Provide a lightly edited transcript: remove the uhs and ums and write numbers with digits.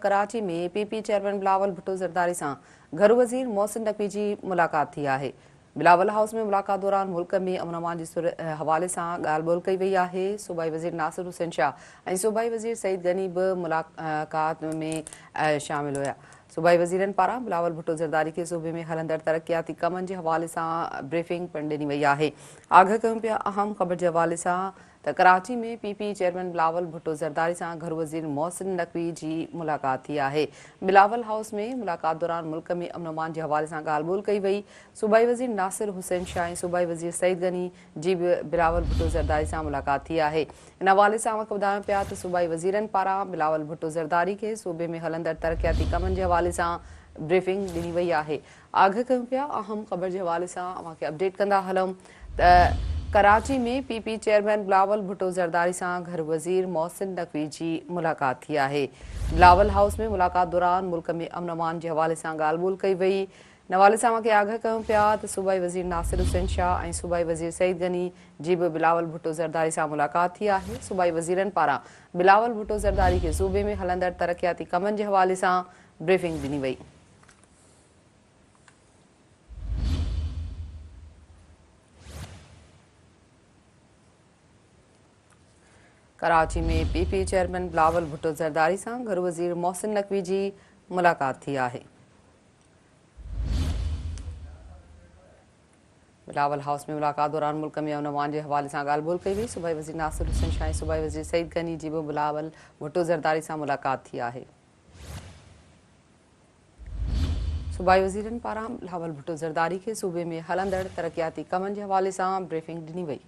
कराची में PP chairman Bilawal Bhutto Zardari से घर वज़ीर मोहसिन नकवी की मुलाकात थी है। बिलावल हाउस में मुलाकात दौरान मुल्क में अमन अमान के हवाले से ॻाल्हि ॿोल कई वही है। सूबाई वज़ीर नासिर हुसैन शाह और सूबाई वज़ीर सईद गनी भी मुलाकात में शामिल हुआ। सूबाई वज़ीरन पारा बिलावल भुट्टो ज़रदारी के सूबे में हलंदड़ तरक्याती कमन के हवाले से ब्रीफिंग पिणु ॾिनी वही है। आगाह कयूं पिया अहम ख़बर के हवाले से कराची में पीपी चेयरमैन बिलावल भुट्टो ज़रदारी से घर वज़ीर मोहसिन नकवी की मुलाकात थी है। बिलावल हाउस में मुलाकात दौरान मुल्क में अमन अमान के हवाले से ॻाल्हि ॿोल कई वही। सूबाई वज़ीर नासिर हुसैन शाह और सूबाई वज़ीर सईद गनी की भी बिलावल भुट्टो ज़रदारी से मुलाकात थी है। इन हवाले से ॿुधायूं पिया तो सूबाई वज़ीरन पारा बिलावल भुट्टो ज़रदारी के सूबे में हलंदड़ तरक्याती कमन के हवाले से ब्रीफिंग ॾिनी वही है। आगाह कयूं पिया अहम ख़बर के हवाले से अव्हांखे अपडेट कंदा हलूं त कराची में पीपी चेयरमैन बिलावल भुट्टो ज़रदारी से घर वज़ीर मोहसिन नकवी की मुलाकात थी है। बिलावल हाउस में मुलाकात दौरान मुल्क में अमन अमान के हवाले से ॻाल्हि ॿोल कई वही। इन हवाले से अव्हांखे आगाह कयूं पिया तो सूबाई वज़ीर नासिर हुसैन शाह और सूबाई वज़ीर सईद गनी की भी बिलावल भुट्टो ज़रदारी से मुलाकात थी है। सूबाई वज़ीरन पारा बिलावल भुट्टो ज़रदारी के सूबे में हलंदड़ तरक्याती कमन के हवाले से ब्रीफिंग ॾिनी वई। कराची में पीपी चेयरमैन बिलावल भुट्टो ज़रदारी से घर वज़ीर मोहसिन नकवी की मुलाकात थी है। बिलावल हाउस में मुलाकात दौरान मुल्क में अमन अमान के हवाले से ॻाल्हि ॿोल कई वही। सूबाई वज़ीर नासिर हुसैन शाह सूबाई वज़ीर सईद गनी की भी बिलावल भुट्टो ज़रदारी से मुलाकात थी है। सूबाई वज़ीरन पारा बिलावल भुट्टो ज़रदारी के सूबे में हलंदड़ तरक्याती कमन के हवाले से ब्रीफिंग ॾिनी वई।